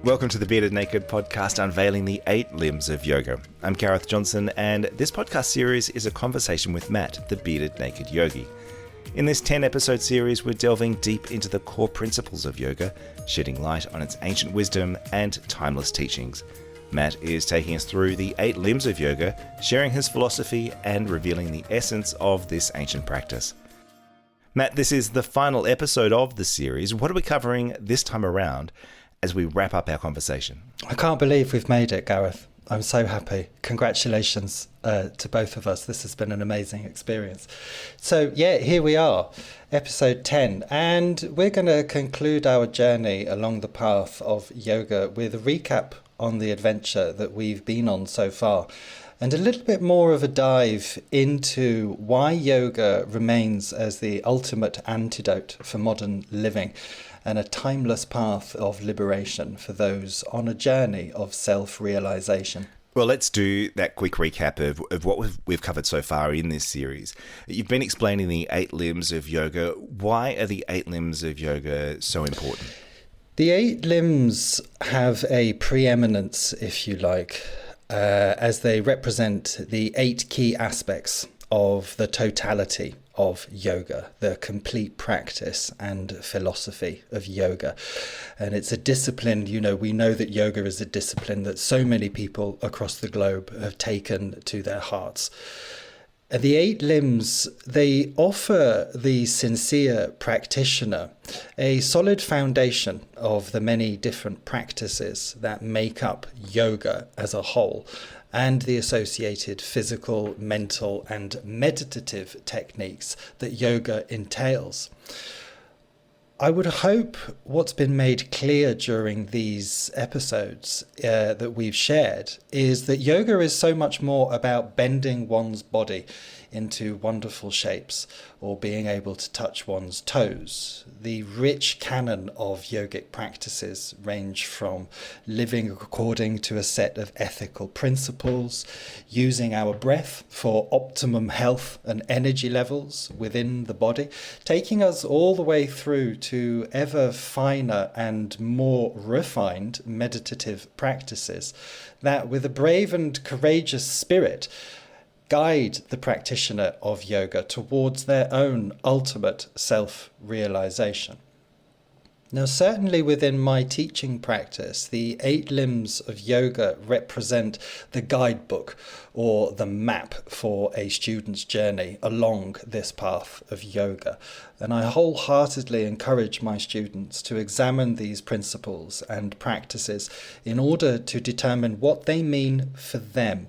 Welcome to the Bearded Naked podcast unveiling the 8 limbs of yoga. I'm Gareth Johnson, and this podcast series is a conversation with Matt, the Bearded Naked Yogi. In this 10-episode series, we're delving deep into the core principles of yoga, shedding light on its ancient wisdom and timeless teachings. Matt is taking us through the 8 limbs of yoga, sharing his philosophy and revealing the essence of this ancient practice. Matt, this is the final episode of the series. What are we covering this time around as we wrap up our conversation? I can't believe we've made it, Gareth. I'm so happy. Congratulations to both of us. This has been an amazing experience. So yeah, here we are, episode 10, and we're going to conclude our journey along the path of yoga with a recap on the adventure that we've been on so far, and a little bit more of a dive into why yoga remains as the ultimate antidote for modern living and a timeless path of liberation for those on a journey of self-realization. Well, let's do that quick recap of what we've covered so far in this series. You've been explaining the 8 limbs of yoga. Why are the 8 limbs of yoga so important? The 8 limbs have a preeminence, if you like, as they represent the 8 key aspects of the totality of yoga, the complete practice and philosophy of yoga. And it's a discipline, we know that yoga is a discipline that so many people across the globe have taken to their hearts. And the 8 limbs, they offer the sincere practitioner a solid foundation of the many different practices that make up yoga as a whole, and the associated physical, mental, and meditative techniques that yoga entails. I would hope what's been made clear during these episodes that we've shared is that yoga is so much more about bending one's body into wonderful shapes or being able to touch one's toes. The rich canon of yogic practices range from living according to a set of ethical principles, using our breath for optimum health and energy levels within the body, taking us all the way through to ever finer and more refined meditative practices that, with a brave and courageous spirit, guide the practitioner of yoga towards their own ultimate self-realization. Now, certainly within my teaching practice, the 8 limbs of yoga represent the guidebook or the map for a student's journey along this path of yoga. And I wholeheartedly encourage my students to examine these principles and practices in order to determine what they mean for them.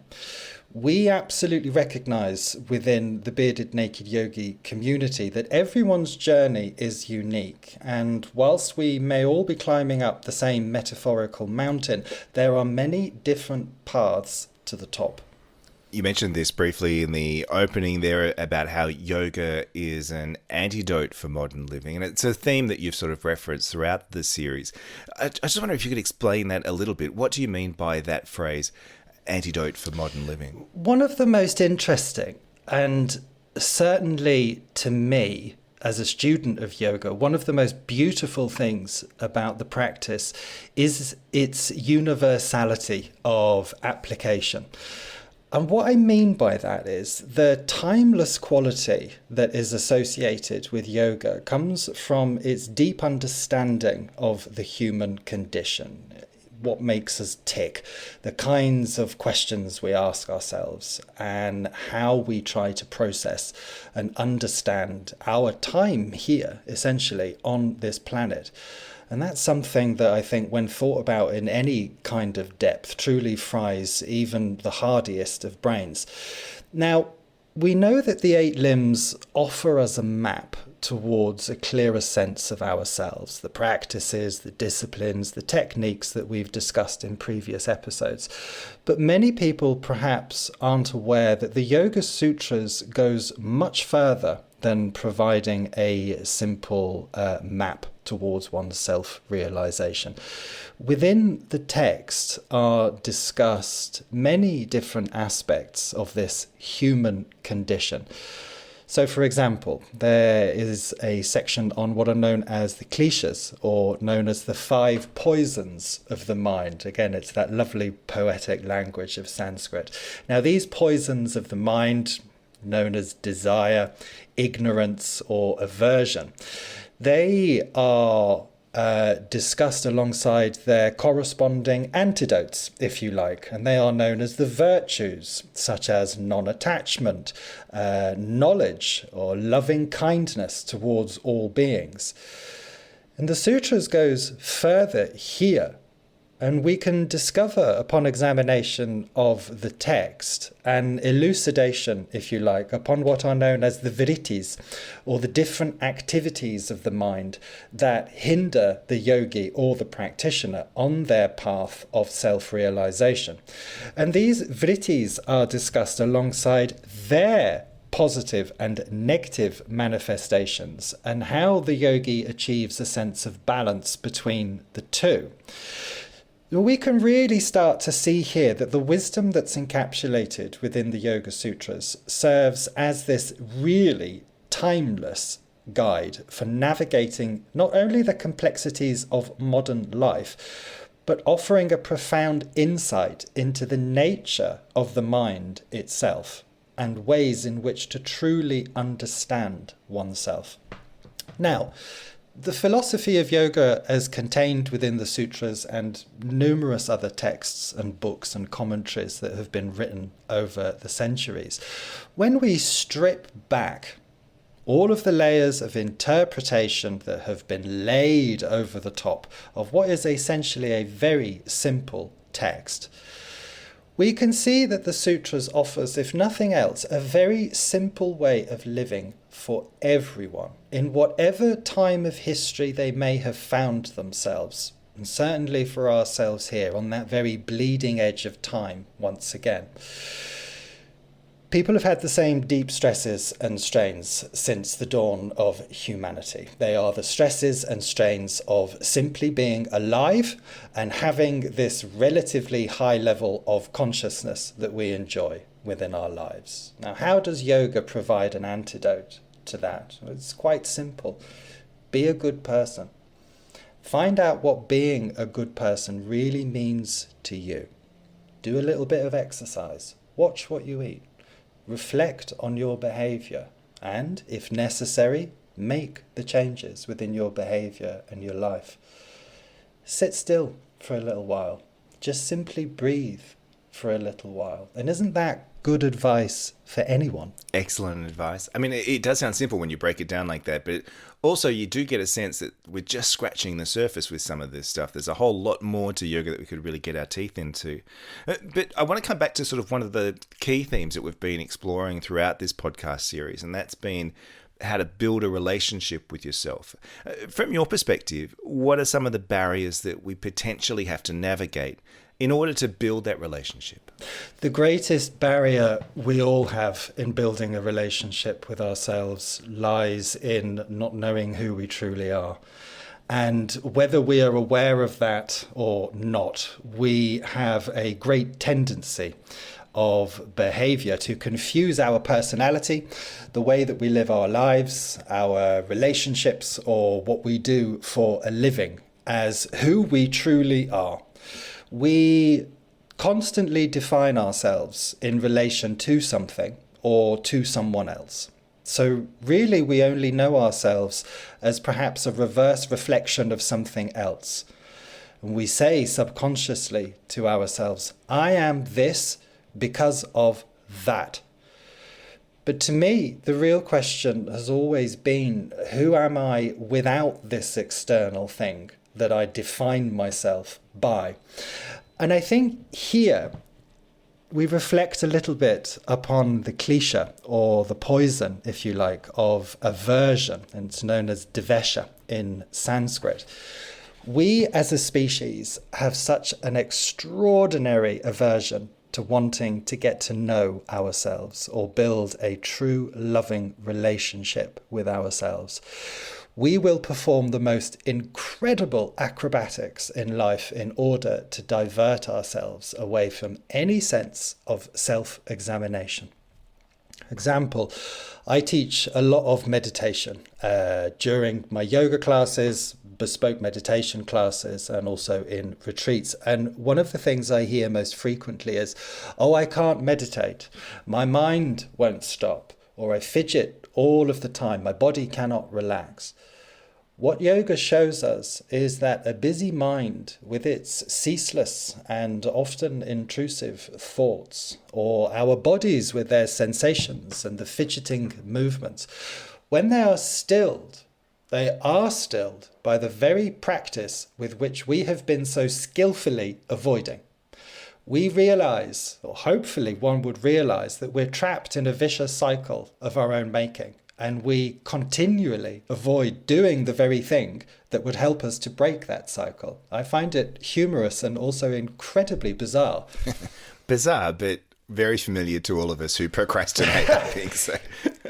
We absolutely recognize within the Bearded Naked Yogi community that everyone's journey is unique. And whilst we may all be climbing up the same metaphorical mountain, there are many different paths to the top. You mentioned this briefly in the opening there about how yoga is an antidote for modern living. And it's a theme that you've sort of referenced throughout the series. I just wonder if you could explain that a little bit. What do you mean by that phrase, antidote for modern living? One of the most interesting, and certainly to me as a student of yoga, one of the most beautiful things about the practice is its universality of application. And what I mean by that is the timeless quality that is associated with yoga comes from its deep understanding of the human condition, what makes us tick, the kinds of questions we ask ourselves, and how we try to process and understand our time here, essentially, on this planet. And that's something that I think, when thought about in any kind of depth, truly fries even the hardiest of brains. Now, we know that the 8 limbs offer us a map towards a clearer sense of ourselves, the practices, the disciplines, the techniques that we've discussed in previous episodes. But many people perhaps aren't aware that the Yoga Sutras goes much further than providing a simple map towards one's self-realization. Within the text are discussed many different aspects of this human condition. So, for example, there is a section on what are known as the klishas, or known as the 5 poisons of the mind. Again, it's that lovely poetic language of Sanskrit. Now, these poisons of the mind, known as desire, ignorance, or aversion, they are discussed alongside their corresponding antidotes, if you like, and they are known as the virtues, such as non-attachment, knowledge, or loving kindness towards all beings. And the sutras goes further here, and we can discover upon examination of the text an elucidation, if you like, upon what are known as the vrittis, or the different activities of the mind that hinder the yogi or the practitioner on their path of self-realization. And these vrittis are discussed alongside their positive and negative manifestations, and how the yogi achieves a sense of balance between the two. We can really start to see here that the wisdom that's encapsulated within the Yoga Sutras serves as this really timeless guide for navigating not only the complexities of modern life, but offering a profound insight into the nature of the mind itself and ways in which to truly understand oneself. Now, the philosophy of yoga as contained within the sutras and numerous other texts and books and commentaries that have been written over the centuries, when we strip back all of the layers of interpretation that have been laid over the top of what is essentially a very simple text, we can see that the sutras offers, if nothing else, a very simple way of living for everyone, in whatever time of history they may have found themselves, and certainly for ourselves here, on that very bleeding edge of time once again. People have had the same deep stresses and strains since the dawn of humanity. They are the stresses and strains of simply being alive and having this relatively high level of consciousness that we enjoy within our lives. Now, how does yoga provide an antidote to that? It's quite simple. Be a good person. Find out what being a good person really means to you. Do a little bit of exercise. Watch what you eat. Reflect on your behaviour and, if necessary, make the changes within your behaviour and your life. Sit still for a little while. Just simply breathe for a little while. And isn't that good advice for anyone? Excellent advice. I mean, it does sound simple when you break it down like that, but also you do get a sense that we're just scratching the surface with some of this stuff. There's a whole lot more to yoga that we could really get our teeth into. But I want to come back to sort of one of the key themes that we've been exploring throughout this podcast series, and that's been how to build a relationship with yourself. From your perspective, what are some of the barriers that we potentially have to navigate in order to build that relationship? The greatest barrier we all have in building a relationship with ourselves lies in not knowing who we truly are. And whether we are aware of that or not, we have a great tendency of behavior to confuse our personality, the way that we live our lives, our relationships, or what we do for a living, as who we truly are. We constantly define ourselves in relation to something or to someone else. So really we only know ourselves as perhaps a reverse reflection of something else. And we say subconsciously to ourselves, I am this because of that. But to me, the real question has always been, who am I without this external thing that I define myself by? And I think here we reflect a little bit upon the klesha, or the poison, if you like, of aversion, and it's known as devesha in Sanskrit. We as a species have such an extraordinary aversion to wanting to get to know ourselves or build a true loving relationship with ourselves. We will perform the most incredible acrobatics in life in order to divert ourselves away from any sense of self-examination. Example, I teach a lot of meditation during my yoga classes, bespoke meditation classes, and also in retreats. And one of the things I hear most frequently is, oh, I can't meditate. My mind won't stop, or I fidget all of the time. My body cannot relax. What yoga shows us is that a busy mind with its ceaseless and often intrusive thoughts, or our bodies with their sensations and the fidgeting movements, when they are stilled by the very practice with which we have been so skillfully avoiding. We realize, or hopefully one would realize, that we're trapped in a vicious cycle of our own making. And we continually avoid doing the very thing that would help us to break that cycle. I find it humorous and also incredibly bizarre. Bizarre, but very familiar to all of us who procrastinate, I think. So.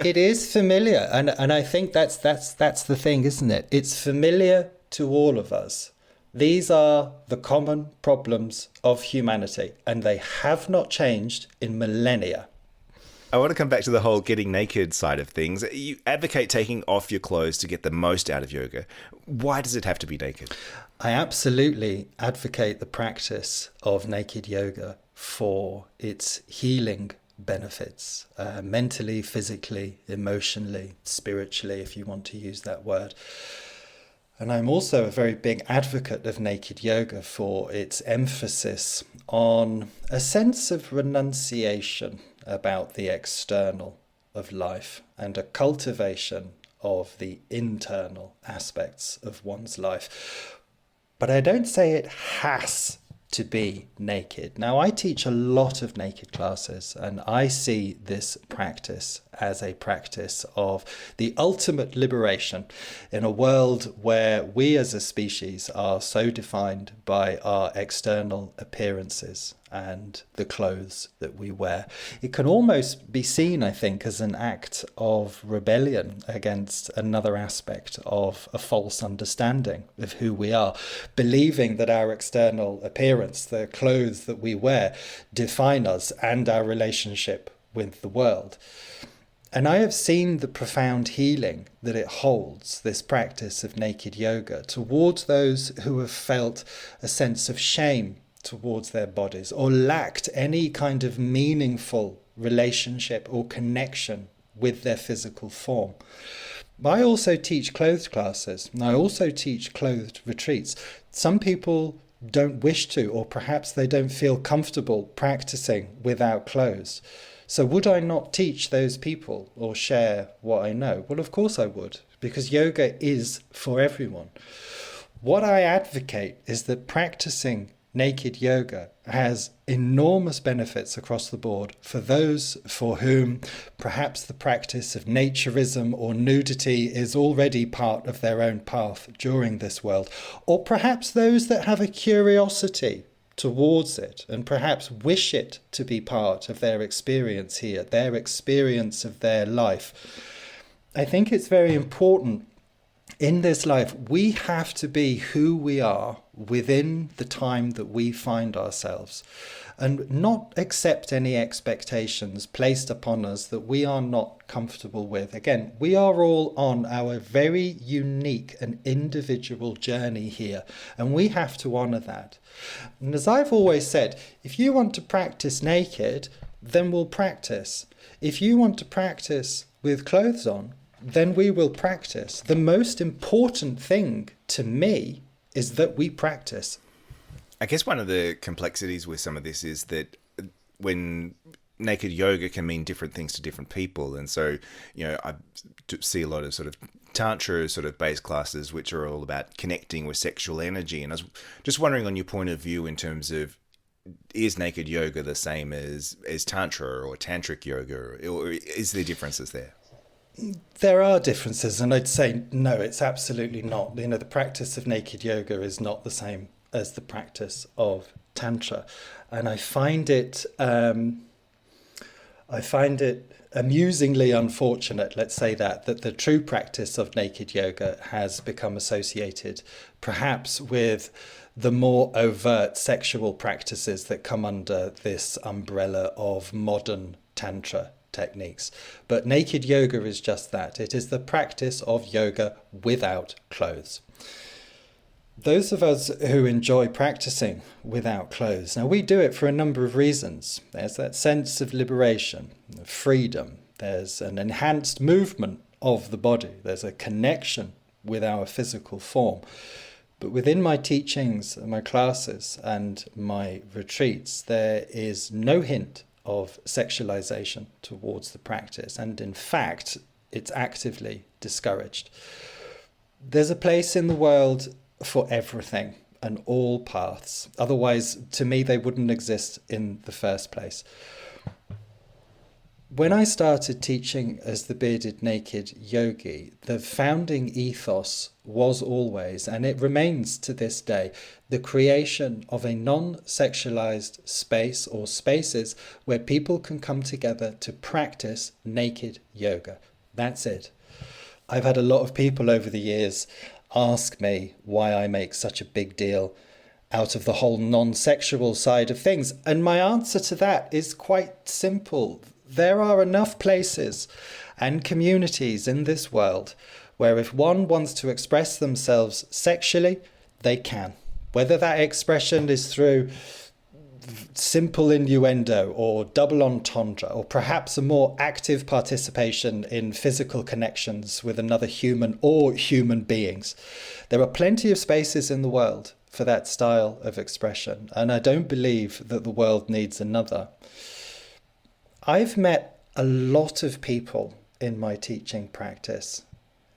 It is familiar. And I think that's the thing, isn't it? It's familiar to all of us. These are the common problems of humanity, and they have not changed in millennia. I want to come back to the whole getting naked side of things. You advocate taking off your clothes to get the most out of yoga. Why does it have to be naked? I absolutely advocate the practice of naked yoga for its healing benefits, mentally, physically, emotionally, spiritually, if you want to use that word. And I'm also a very big advocate of naked yoga for its emphasis on a sense of renunciation about the external of life and a cultivation of the internal aspects of one's life. But I don't say it has to be naked. Now, I teach a lot of naked classes, and I see this practice as a practice of the ultimate liberation in a world where we as a species are so defined by our external appearances and the clothes that we wear. It can almost be seen, I think, as an act of rebellion against another aspect of a false understanding of who we are, believing that our external appearance, the clothes that we wear, define us and our relationship with the world. And I have seen the profound healing that it holds, this practice of naked yoga, towards those who have felt a sense of shame towards their bodies or lacked any kind of meaningful relationship or connection with their physical form. I also teach clothed classes, and I also teach clothed retreats. Some people don't wish to, or perhaps they don't feel comfortable practicing without clothes. So would I not teach those people or share what I know? Well, of course I would, because yoga is for everyone. What I advocate is that practicing naked yoga has enormous benefits across the board for those for whom perhaps the practice of naturism or nudity is already part of their own path during this world, or perhaps those that have a curiosity towards it and perhaps wish it to be part of their experience here, their experience of their life. I think it's very important in this life, we have to be who we are within the time that we find ourselves and not accept any expectations placed upon us that we are not comfortable with. Again, we are all on our very unique and individual journey here, and we have to honour that. And as I've always said, if you want to practice naked, then we'll practice. If you want to practice with clothes on, then we will practice. The most important thing to me is that we practice. I guess one of the complexities with some of this is that when naked yoga can mean different things to different people. And so, I see a lot of sort of tantra sort of based classes, which are all about connecting with sexual energy. And I was just wondering on your point of view in terms of, is naked yoga the same as tantra or tantric yoga, or is there differences there? There are differences, and I'd say no, it's absolutely not. The practice of naked yoga is not the same as the practice of tantra, and I find it amusingly unfortunate, let's say that the true practice of naked yoga has become associated perhaps with the more overt sexual practices that come under this umbrella of modern tantra techniques. But naked yoga is just that. It is the practice of yoga without clothes. Those of us who enjoy practicing without clothes, now we do it for a number of reasons. There's that sense of liberation, of freedom. There's an enhanced movement of the body. There's a connection with our physical form. But within my teachings, my classes and my retreats, there is no hint of sexualization towards the practice. And in fact, it's actively discouraged. There's a place in the world for everything and all paths. Otherwise, to me, they wouldn't exist in the first place. When I started teaching as the Bearded Naked Yogi, the founding ethos was always, and it remains to this day, the creation of a non-sexualized space or spaces where people can come together to practice naked yoga. That's it. I've had a lot of people over the years ask me why I make such a big deal out of the whole non-sexual side of things. And my answer to that is quite simple. There are enough places and communities in this world where if one wants to express themselves sexually, they can. Whether that expression is through simple innuendo or double entendre, or perhaps a more active participation in physical connections with another human or human beings. There are plenty of spaces in the world for that style of expression, and I don't believe that the world needs another. I've met a lot of people in my teaching practice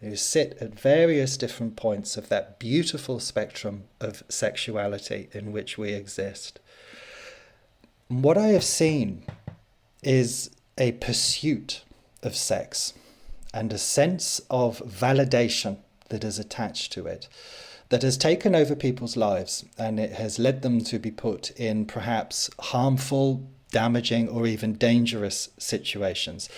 who sit at various different points of that beautiful spectrum of sexuality in which we exist. What I have seen is a pursuit of sex and a sense of validation that is attached to it, that has taken over people's lives, and it has led them to be put in perhaps harmful, damaging, or even dangerous situations.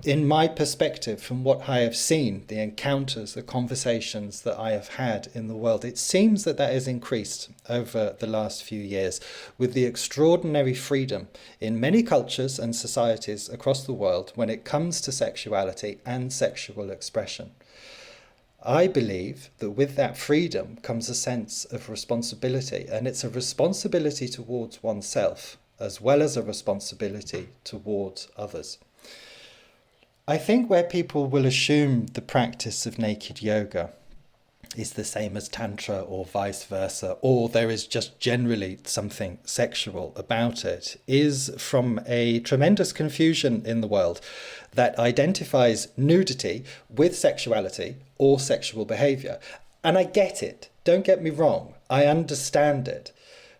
In my perspective, from what I have seen, the encounters, the conversations that I have had in the world, it seems that that has increased over the last few years with the extraordinary freedom in many cultures and societies across the world when it comes to sexuality and sexual expression. I believe that with that freedom comes a sense of responsibility, and it's a responsibility towards oneself as well as a responsibility towards others. I think where people will assume the practice of naked yoga is the same as Tantra or vice versa, or there is just generally something sexual about it, is from a tremendous confusion in the world that identifies nudity with sexuality or sexual behavior. And I get it, don't get me wrong, I understand it.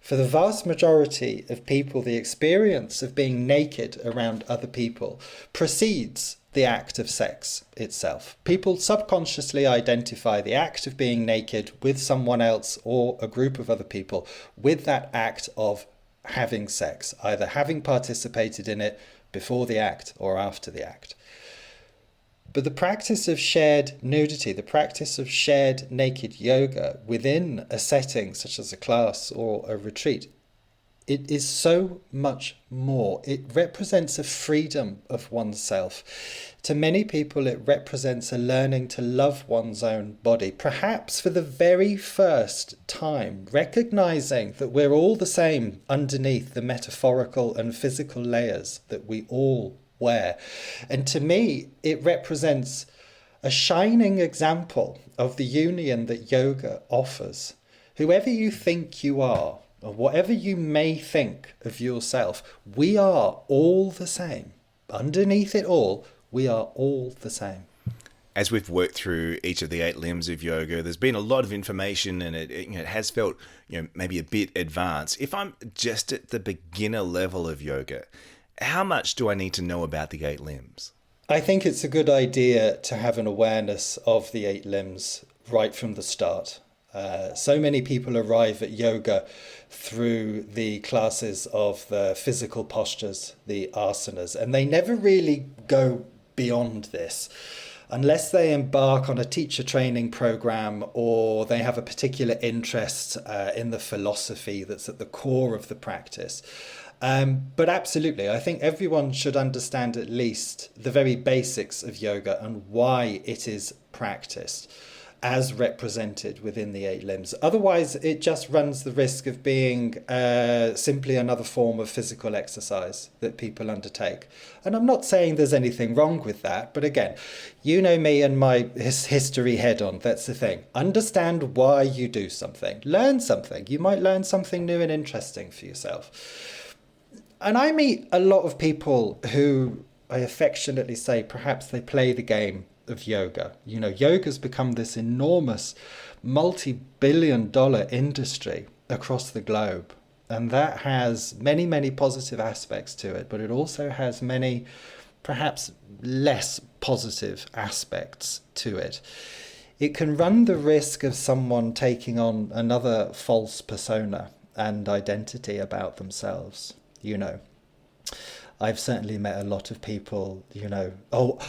For the vast majority of people, the experience of being naked around other people precedes the act of sex itself. People subconsciously identify the act of being naked with someone else or a group of other people with that act of having sex, either having participated in it before the act or after the act. But the practice of shared nudity, the practice of shared naked yoga within a setting such as a class or a retreat, it is so much more. It represents a freedom of oneself. To many people, it represents a learning to love one's own body, perhaps for the very first time, recognizing that we're all the same underneath the metaphorical and physical layers that we all wear. And to me, it represents a shining example of the union that yoga offers. Whoever you think you are, or whatever you may think of yourself, we are all the same. Underneath it all, we are all the same. As we've worked through each of the 8 limbs of yoga, there's been a lot of information, and it has felt maybe a bit advanced. If I'm just at the beginner level of yoga, how much do I need to know about the 8 limbs? I think it's a good idea to have an awareness of the 8 limbs right from the start. So many people arrive at yoga through the classes of the physical postures, the asanas, and they never really go beyond this unless they embark on a teacher training program or they have a particular interest in the philosophy that's at the core of the practice. But absolutely, I think everyone should understand at least the very basics of yoga and why it is practiced as represented within the 8 limbs. Otherwise, it just runs the risk of being simply another form of physical exercise that people undertake. And I'm not saying there's anything wrong with that, but again, you know me and my history head on, that's the thing. Understand why you do something. Learn something. You might learn something new and interesting for yourself. And I meet a lot of people who I affectionately say perhaps they play the game of yoga. You know, yoga's become this enormous multi-billion-dollar industry across the globe, and that has many, many positive aspects to it, but it also has many perhaps less positive aspects to it. It can run the risk of someone taking on another false persona and identity about themselves. You know, I've certainly met a lot of people, you know,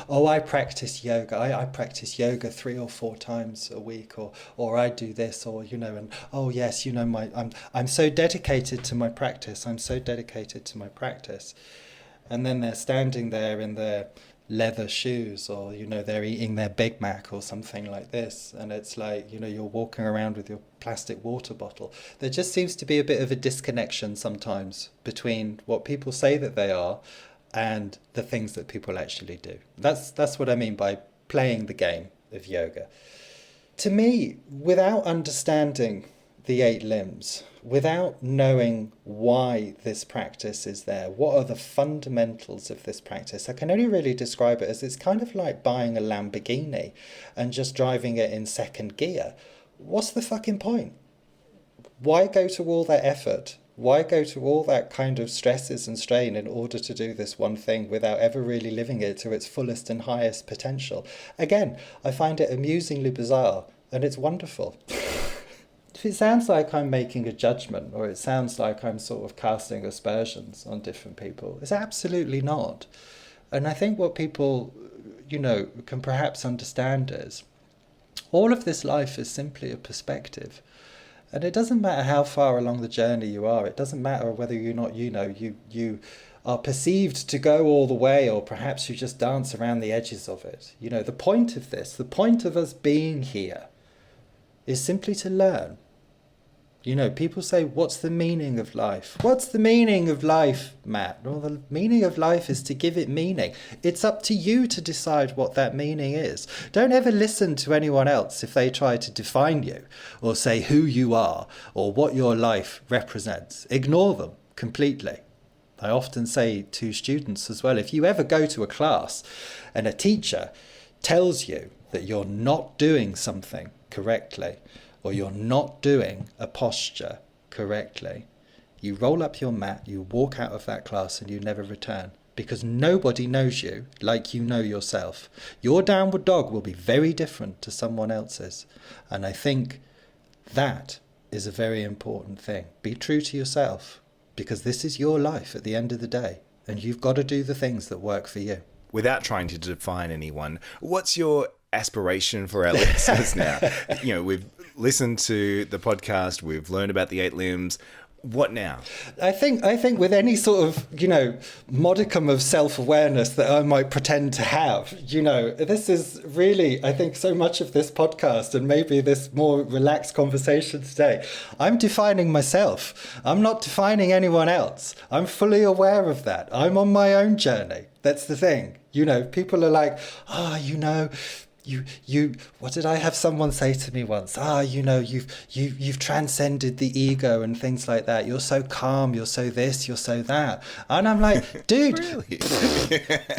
I practice yoga. I practice yoga 3 or 4 times a week, or I do this, or, you know, and, oh yes, you know, I'm so dedicated to my practice. I'm so dedicated to my practice. And then they're standing there in their leather shoes, or, you know, they're eating their Big Mac or something like this, and it's like, you know, you're walking around with your plastic water bottle. There just seems to be a bit of a disconnection sometimes between what people say that they are and the things that people actually do. That's what I mean by playing the game of yoga. To me, without understanding the 8 limbs, without knowing why this practice is there, what are the fundamentals of this practice, I can only really describe it as it's kind of like buying a Lamborghini and just driving it in second gear. What's the fucking point? Why go to all that effort? Why go to all that kind of stresses and strain in order to do this one thing without ever really living it to its fullest and highest potential? Again, I find it amusingly bizarre, and it's wonderful. If it sounds like I'm making a judgment, or it sounds like I'm sort of casting aspersions on different people, it's absolutely not. And I think what people, you know, can perhaps understand is all of this life is simply a perspective. And it doesn't matter how far along the journey you are. It doesn't matter whether you're not, you know, you are perceived to go all the way, or perhaps you just dance around the edges of it. You know, the point of this, the point of us being here is simply to learn. You know, people say, what's the meaning of life? What's the meaning of life, Matt? Well, the meaning of life is to give it meaning. It's up to you to decide what that meaning is. Don't ever listen to anyone else if they try to define you or say who you are or what your life represents. Ignore them completely. I often say to students as well, if you ever go to a class and a teacher tells you that you're not doing something correctly, or you're not doing a posture correctly, you roll up your mat, you walk out of that class, and you never return, because nobody knows you like you know yourself. Your downward dog will be very different to someone else's. And I think that is a very important thing. Be true to yourself, because this is your life at the end of the day, and you've got to do the things that work for you. Without trying to define anyone, what's your aspiration for our listeners now? You know, we've listened to the podcast, we've learned about the 8 limbs. What now? I think with any sort of, you know, modicum of self-awareness that I might pretend to have, you know, this is really, I think, so much of this podcast and maybe this more relaxed conversation today. I'm defining myself. I'm not defining anyone else. I'm fully aware of that. I'm on my own journey. That's the thing. You know, people are like, you know, you what did I have someone say to me once? You know, you've transcended the ego and things like that. You're so calm, you're so this, you're so that. And I'm like, dude, really?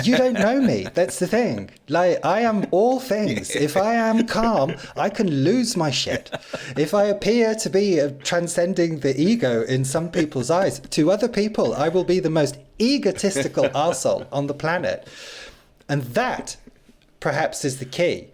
You don't know me. That's the thing. Like, I am all things. If I am calm, I can lose my shit. If I appear to be transcending the ego in some people's eyes, to other people, I will be the most egotistical arsehole on the planet. And that perhaps is the key.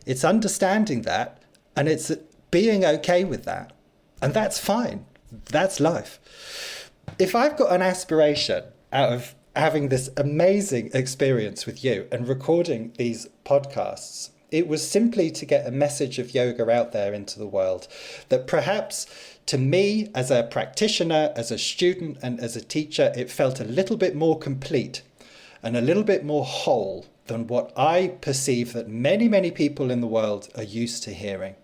It's understanding that, and it's being okay with that. And that's fine. That's life. If I've got an aspiration out of having this amazing experience with you and recording these podcasts, It was simply to get a message of yoga out there into the world that perhaps to me, as a practitioner, as a student, and as a teacher, it felt a little bit more complete and a little bit more whole than what I perceive that many, many people in the world are used to hearing.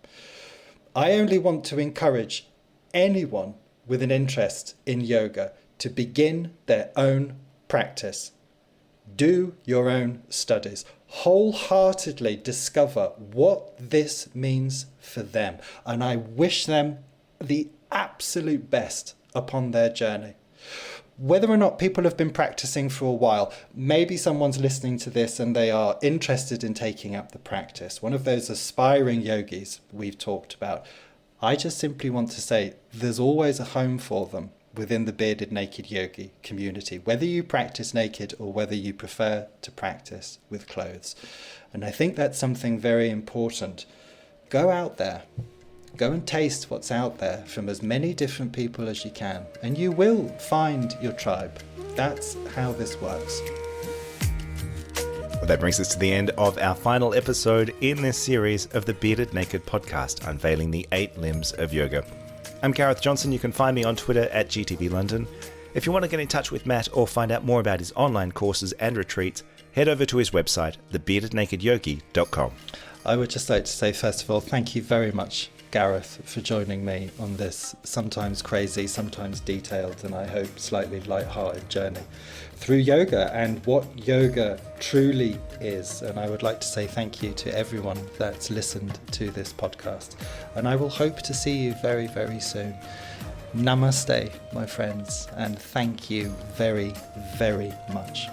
I only want to encourage anyone with an interest in yoga to begin their own practice. Do your own studies. Wholeheartedly discover what this means for them. And I wish them the absolute best upon their journey. Whether or not people have been practicing for a while, maybe someone's listening to this and they are interested in taking up the practice. One of those aspiring yogis we've talked about. I just simply want to say there's always a home for them within the Bearded Naked Yogi community, whether you practice naked or whether you prefer to practice with clothes. And I think that's something very important. Go out there. Go and taste what's out there from as many different people as you can, and you will find your tribe. That's how this works. Well, that brings us to the end of our final episode in this series of the Bearded Naked podcast, unveiling the 8 limbs of yoga. I'm Gareth Johnson. You can find me on Twitter at GTV London. If you want to get in touch with Matt or find out more about his online courses and retreats, head over to his website, thebeardednakedyogi.com. I would just like to say, first of all, thank you very much, Gareth, for joining me on this sometimes crazy, sometimes detailed, and I hope slightly light-hearted journey through yoga and what yoga truly is. And I would like to say thank you to everyone that's listened to this podcast. And I will hope to see you very, very soon. Namaste, my friends, and thank you very, very much.